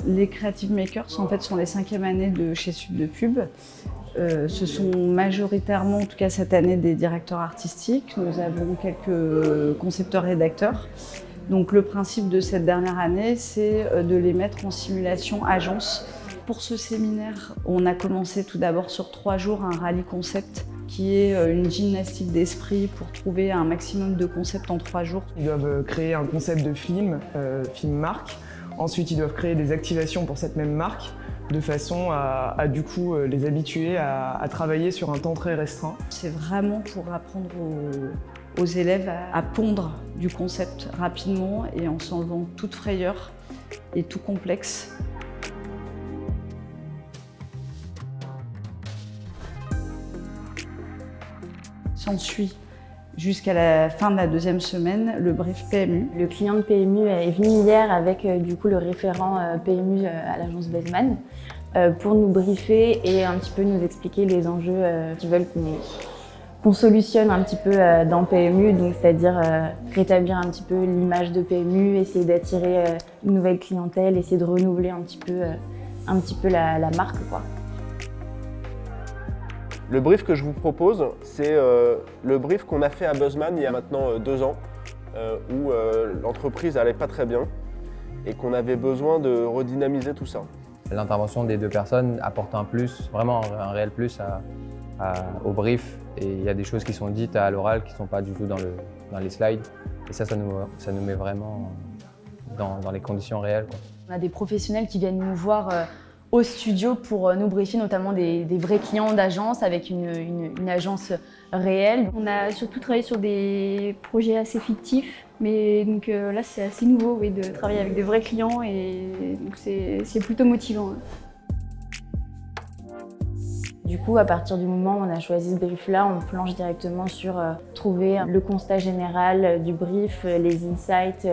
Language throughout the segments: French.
Les Creative Makers en fait, sont les 5e années de chez Sud de Pub. Ce sont majoritairement, en tout cas cette année, des directeurs artistiques. Nous avons quelques concepteurs-rédacteurs. Donc le principe de cette dernière année, c'est de les mettre en simulation agence. Pour ce séminaire, on a commencé tout d'abord sur 3 jours un rallye concept qui est une gymnastique d'esprit pour trouver un maximum de concepts en 3 jours. Ils doivent créer un concept de film, film marque. Ensuite, ils doivent créer des activations pour cette même marque de façon à du coup les habituer à travailler sur un temps très restreint. C'est vraiment pour apprendre aux élèves à pondre du concept rapidement et en s'enlevant toute frayeur et tout complexe. S'ensuit jusqu'à la fin de la 2e semaine le brief PMU. Le client de PMU est venu hier avec du coup le référent PMU à l'agence Baseman pour nous briefer et un petit peu nous expliquer les enjeux qu'ils veulent qu'on solutionne un petit peu dans PMU, donc c'est-à-dire rétablir un petit peu l'image de PMU, essayer d'attirer une nouvelle clientèle, essayer de renouveler un petit peu la marque, quoi. Le brief que je vous propose, c'est le brief qu'on a fait à Buzzman il y a maintenant 2 ans, où l'entreprise n'allait pas très bien et qu'on avait besoin de redynamiser tout ça. L'intervention des 2 personnes apporte un plus, vraiment un réel plus au brief. Et il y a des choses qui sont dites à l'oral qui ne sont pas du tout dans les slides. Et ça nous met vraiment dans les conditions réelles, quoi. On a des professionnels qui viennent nous voir au studio pour nous briefer, notamment des vrais clients d'agence avec une agence réelle. On a surtout travaillé sur des projets assez fictifs, mais donc là c'est assez nouveau, oui, de travailler avec des vrais clients et donc c'est plutôt motivant. Du coup, à partir du moment où on a choisi ce brief-là, on planche directement sur trouver le constat général du brief, les insights,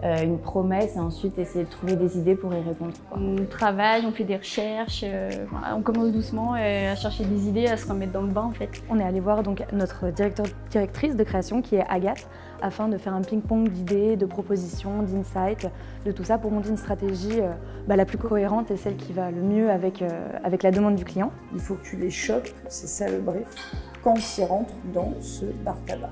une promesse et ensuite essayer de trouver des idées pour y répondre, quoi. On travaille, on fait des recherches, voilà, on commence doucement à chercher des idées, à se remettre dans le bain en fait. On est allé voir donc notre directrice de création qui est Agathe afin de faire un ping-pong d'idées, de propositions, d'insights, de tout ça pour monter une stratégie la plus cohérente et celle qui va le mieux avec la demande du client. Il faut que tu les chopes, c'est ça le brief, quand ils rentrent dans ce bar tabac.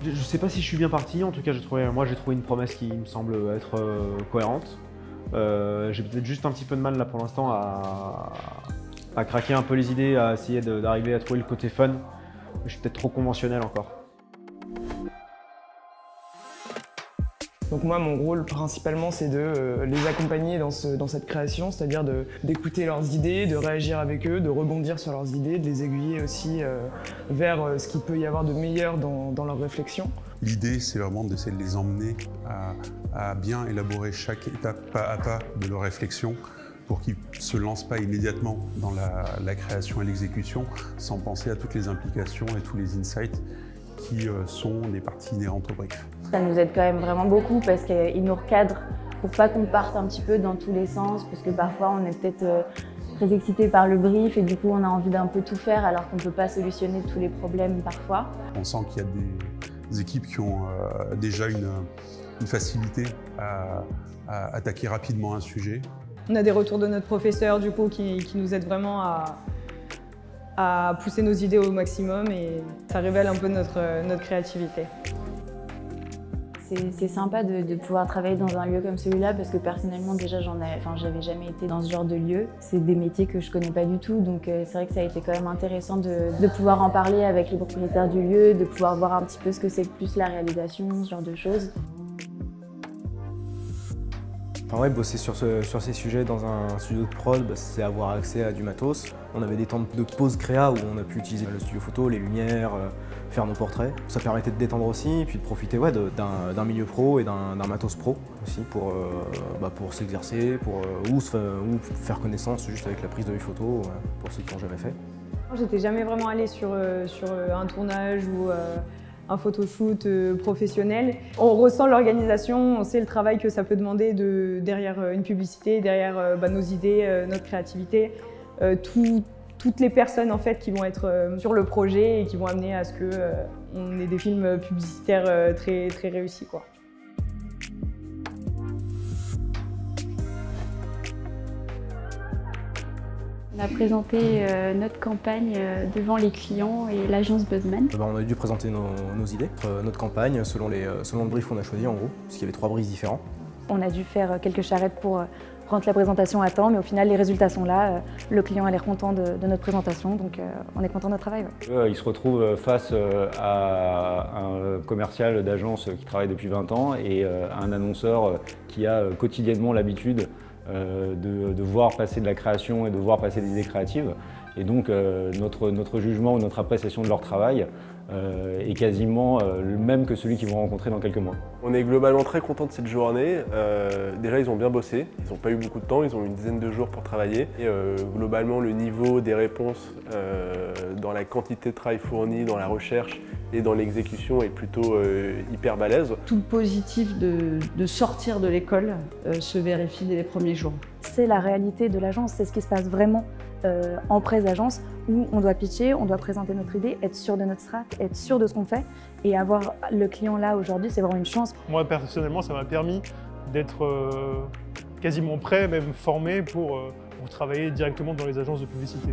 Je ne sais pas si je suis bien parti, en tout cas j'ai trouvé une promesse qui me semble être cohérente. J'ai peut-être juste un petit peu de mal là pour l'instant à craquer un peu les idées, à essayer d'arriver à trouver le côté fun. Je suis peut-être trop conventionnel encore. Donc moi, mon rôle principalement, c'est de les accompagner dans cette création, c'est-à-dire d'écouter leurs idées, de réagir avec eux, de rebondir sur leurs idées, de les aiguiller aussi vers ce qu'il peut y avoir de meilleur dans leur réflexion. L'idée, c'est vraiment d'essayer de les emmener à bien élaborer chaque étape pas à pas de leur réflexion pour qu'ils ne se lancent pas immédiatement dans la création et l'exécution sans penser à toutes les implications et tous les insights qui sont des parties inhérentes au brief. Ça nous aide quand même vraiment beaucoup parce qu'il nous recadre pour pas qu'on parte un petit peu dans tous les sens, parce que parfois on est peut-être très excité par le brief et du coup on a envie d'un peu tout faire alors qu'on ne peut pas solutionner tous les problèmes parfois. On sent qu'il y a des équipes qui ont déjà une facilité à attaquer rapidement un sujet. On a des retours de notre professeur du coup qui nous aident vraiment à pousser nos idées au maximum et ça révèle un peu notre créativité. C'est sympa de pouvoir travailler dans un lieu comme celui-là parce que personnellement déjà j'avais jamais été dans ce genre de lieu. C'est des métiers que je connais pas du tout, donc c'est vrai que ça a été quand même intéressant de pouvoir en parler avec les propriétaires du lieu, de pouvoir voir un petit peu ce que c'est plus la réalisation, ce genre de choses. Enfin ouais, bosser sur ces sujets dans un studio de prod, c'est avoir accès à du matos. On avait des temps de pause créa où on a pu utiliser le studio photo, les lumières, faire nos portraits. Ça permettait de détendre aussi, et puis de profiter d'un milieu pro et d'un matos pro aussi pour s'exercer, ou faire connaissance juste avec la prise de vue photo pour ceux qui n'ont jamais fait. J'étais jamais vraiment allée sur un tournage ou un photoshoot professionnel. On ressent l'organisation, on sait le travail que ça peut demander derrière une publicité, derrière nos idées, notre créativité. Toutes les personnes en fait, qui vont être sur le projet et qui vont amener à ce qu'on ait des films publicitaires très, très réussis, quoi. On a présenté notre campagne devant les clients et l'agence Buzzman. On a dû présenter nos idées, notre campagne selon le brief qu'on a choisi en gros, parce qu'il y avait 3 briefs différents. On a dû faire quelques charrettes pour rendre la présentation à temps, mais au final les résultats sont là. Le client a l'air content de notre présentation, donc on est content de notre travail. Ouais. Il se retrouve face à un commercial d'agence qui travaille depuis 20 ans et à un annonceur qui a quotidiennement l'habitude de voir passer de la création et de voir passer des idées créatives. Et donc notre jugement ou notre appréciation de leur travail est quasiment le même que celui qu'ils vont rencontrer dans quelques mois. On est globalement très contents de cette journée. Déjà, ils ont bien bossé, ils n'ont pas eu beaucoup de temps, ils ont eu une dizaine de jours pour travailler. Et globalement, le niveau des réponses dans la quantité de travail fourni, dans la recherche et dans l'exécution est plutôt hyper balèze. Tout le positif de sortir de l'école se vérifie dès les premiers jours. C'est la réalité de l'agence, c'est ce qui se passe vraiment en presse-agence où on doit pitcher, on doit présenter notre idée, être sûr de notre strat, être sûr de ce qu'on fait et avoir le client là aujourd'hui, c'est vraiment une chance. Moi personnellement, ça m'a permis d'être quasiment prêt, même formé pour travailler directement dans les agences de publicité.